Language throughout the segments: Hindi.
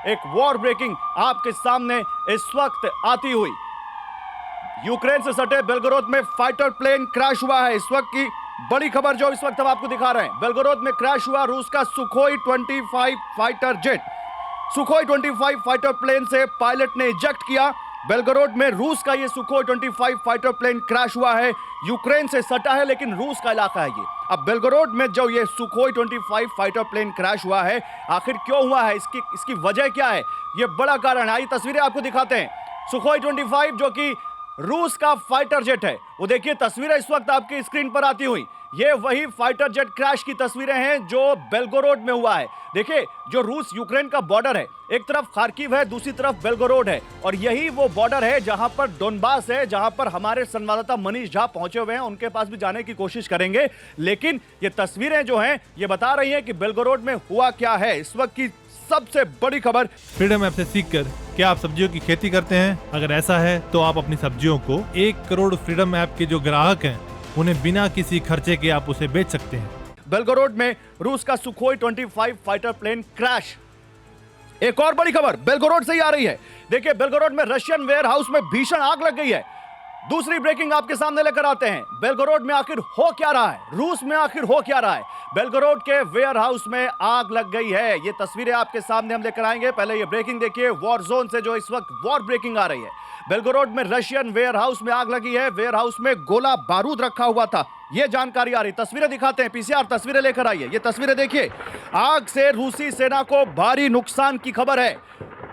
एक वॉर ब्रेकिंग आपके सामने इस वक्त आती हुई। यूक्रेन से सटे बेलगोरोद में फाइटर प्लेन क्रैश हुआ है। इस वक्त की बड़ी खबर जो इस वक्त हम आपको दिखा रहे हैं, बेलगोरोद में क्रैश हुआ रूस का Sukhoi 25 fighter jet. Sukhoi 25 fighter plane से पायलट ने इजेक्ट किया। बेलगोरोद में रूस का ये सुखोई 25 फाइटर प्लेन क्रैश हुआ है। यूक्रेन से सटा है लेकिन रूस का इलाका है ये। अब बेलगोरोद में जो ये सुखोई 25 फाइटर प्लेन क्रैश हुआ है, आखिर क्यों हुआ है, इसकी वजह क्या है, ये बड़ा कारण है। आइए तस्वीरें आपको दिखाते हैं। सुखोई 25 जो कि रूस का फाइटर जेट है, वो देखिए तस्वीरें इस वक्त आपकी स्क्रीन पर आती हुई। ये वही फाइटर जेट क्रैश की तस्वीरें हैं जो बेलगोरोद में हुआ है। देखिए जो रूस यूक्रेन का बॉर्डर है, एक तरफ खार्किव है, दूसरी तरफ बेलगोरोद है, और यही वो बॉर्डर है जहां पर डोनबास है, जहां पर हमारे संवाददाता मनीष झा पहुंचे हुए हैं। उनके पास भी जाने की कोशिश करेंगे, लेकिन ये तस्वीरें जो हैं ये बता रही हैं कि बेलगोरोद में हुआ क्या है। इस वक्त की सबसे बड़ी खबर। फ्रीडम ऐप से सीखकर क्या आप सब्जियों की खेती करते हैं? अगर ऐसा है तो आप अपनी सब्जियों को 1 करोड़ फ्रीडम ऐप के जो ग्राहक हैं उन्हें बिना किसी खर्चे के आप उसे बेच सकते हैं। बेलगोरोद में रूस का सुखोई 25 फाइटर प्लेन क्रैश। एक और बड़ी खबर बेलगोरोद से ही आ रही है। देखिए बेलगोरोद में रशियन वेयर हाउस में भीषण आग लग गई है। दूसरी ब्रेकिंग आपके सामने लेकर आते हैं। बेलगोरोद में आखिर हो क्या रहा है, रूस में आखिर हो क्या रहा है। बेलगोरोद के वेयर हाउस में आग लग गई है। ये तस्वीरें आपके सामने हम लेकर आएंगे। पहले ये ब्रेकिंग देखिए वॉर जोन से जो इस वक्त वॉर ब्रेकिंग आ रही है। बेलगोरोद में रशियन वेयर हाउस में आग लगी है। वेयर हाउस में गोला बारूद रखा हुआ था, ये जानकारी आ रही। तस्वीरें दिखाते हैं, पीसीआर तस्वीरें लेकर आइए। ये तस्वीरें देखिए, आग से रूसी सेना को भारी नुकसान की खबर है।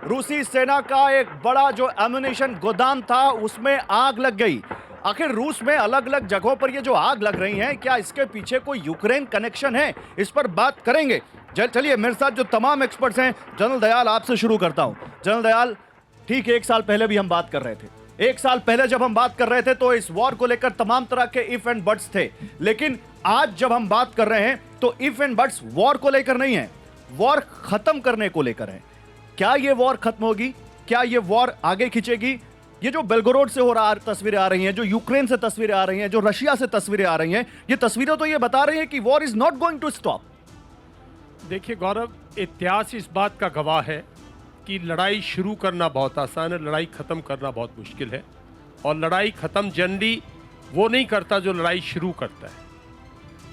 रूसी सेना का एक बड़ा जो एम्युनिशन गोदाम था उसमें आग लग गई। आखिर रूस में अलग अलग जगहों पर ये जो आग लग रही है, क्या इसके पीछे कोई यूक्रेन कनेक्शन है? इस पर बात करेंगे। चलिए मेरे साथ जो तमाम एक्सपर्ट्स हैं, जनरल दयाल आपसे शुरू करता हूं। जनरल दयाल, ठीक 1 साल पहले भी हम बात कर रहे थे। 1 साल पहले जब हम बात कर रहे थे तो इस वॉर को लेकर तमाम तरह के इफ एंड बट्स थे, लेकिन आज जब हम बात कर रहे हैं तो इफ एंड बट्स वॉर को लेकर नहीं है, वॉर खत्म करने को लेकर है। क्या ये वॉर खत्म होगी? क्या ये वॉर आगे खींचेगी? ये जो बेलगोरोद से हो रहा तस्वीरें आ रही हैं, जो यूक्रेन से तस्वीरें आ रही हैं, जो रशिया से तस्वीरें आ रही हैं, ये तस्वीरें तो ये बता रही हैं कि war is not going to stop. देखिए गौरव, इतिहास इस बात का गवाह है कि लड़ाई शुरू करना बहुत आसान है, लड़ाई ख़त्म करना बहुत मुश्किल है। और लड़ाई ख़त्म जनरली वो नहीं करता जो लड़ाई शुरू करता है।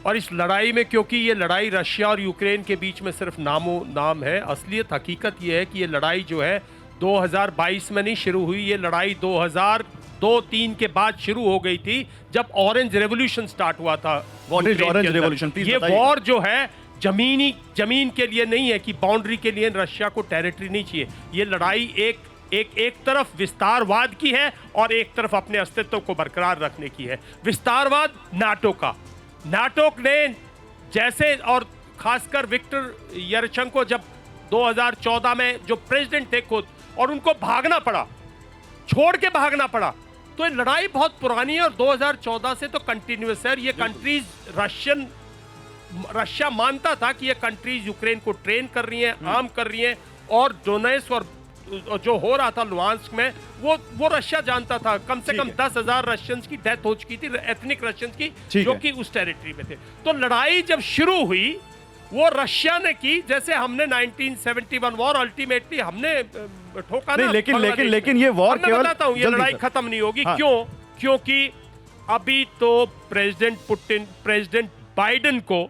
और इस लड़ाई में, क्योंकि ये लड़ाई रशिया और यूक्रेन के बीच में सिर्फ नाम है, असलियत हकीकत ये है कि ये लड़ाई जो है 2022 में नहीं शुरू हुई। ये लड़ाई 2002-3 के बाद शुरू हो गई थी, जब ऑरेंज रेवोल्यूशन स्टार्ट हुआ था। What is orange revolution? ये वॉर जो है जमीन के लिए नहीं है कि बाउंड्री के लिए रशिया को टेरिटरी नहीं चाहिए। ये लड़ाई एक तरफ विस्तारवाद की है और एक तरफ अपने अस्तित्व को बरकरार रखने की है। विस्तारवाद नाटो ने जैसे, और खासकर विक्टर यरशंको जब 2014 में जो प्रेसिडेंट थे खुद, और उनको भागना पड़ा, छोड़ के भागना पड़ा, तो ये लड़ाई बहुत पुरानी है और 2014 से तो कंटिन्यूअस है। ये कंट्रीज रशिया मानता था कि ये कंट्रीज यूक्रेन को ट्रेन कर रही हैं, आर्म कर रही हैं, और डोनेट्स्क और जो हो रहा था लुहांस्क में, वो रशिया जानता था। कम से कम 10,000 रशियंस की डेथ हो चुकी थी, एथनिक रशियंस की, जो कि उस टेरिटरी में थे। तो लड़ाई जब शुरू हुई वो रशिया ने की, जैसे हमने 1971 वॉर अल्टीमेटली हमने ठोका ना। लेकिन ये वॉर केवल, मैं बताता हूं, ये लड़ाई खत्म नहीं होगी। हाँ। क्योंकि अभी तो प्रेसिडेंट बाइडेन को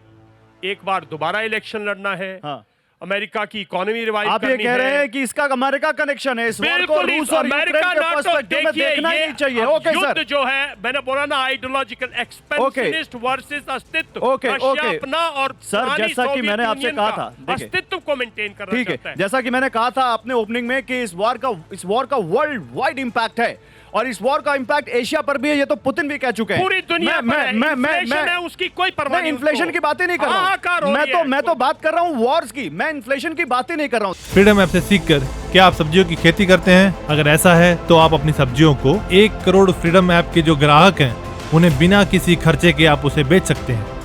एक बार दोबारा इलेक्शन लड़ना है। हाँ। अमेरिका की इकोनॉमी रिवाइव करनी है। आप ये कह रहे हैं कि इसका अमेरिका कनेक्शन है, इस वॉर को रूस और यूक्रेन के पर्सपेक्टिव में देखना ही चाहिए। ओके सर, युद्ध जो है, मैंने बोला ना, आइडियोलॉजिकल एक्सपेंशनिस्ट वर्सेस अस्तित्व। ओके अपना और सर, जैसा कि मैंने आपसे कहा था, अस्तित्व को मेंटेन करना चाहता है। जैसा कि मैंने कहा था अपने ओपनिंग में कि इस वॉर का वर्ल्ड वाइड इंपैक्ट है, और इस वॉर का इंपैक्ट एशिया पर भी है। ये तो पुतिन भी कह चुके हैं। पूरी दुनिया मैं उसकी कोई परवाह नहीं। इन्फ्लेशन की बातें नहीं कर रहा हूं, मैं तो बात कर रहा हूं वॉर्स की। मैं इन्फ्लेशन की बातें नहीं कर रहा हूं। फ्रीडम ऐप से सीखकर क्या आप सब्जियों की खेती करते हैं? अगर ऐसा है तो आप अपनी सब्जियों को 1 करोड़ फ्रीडम ऐप के जो ग्राहक हैं उन्हें बिना किसी खर्चे के आप उसे बेच सकते हैं।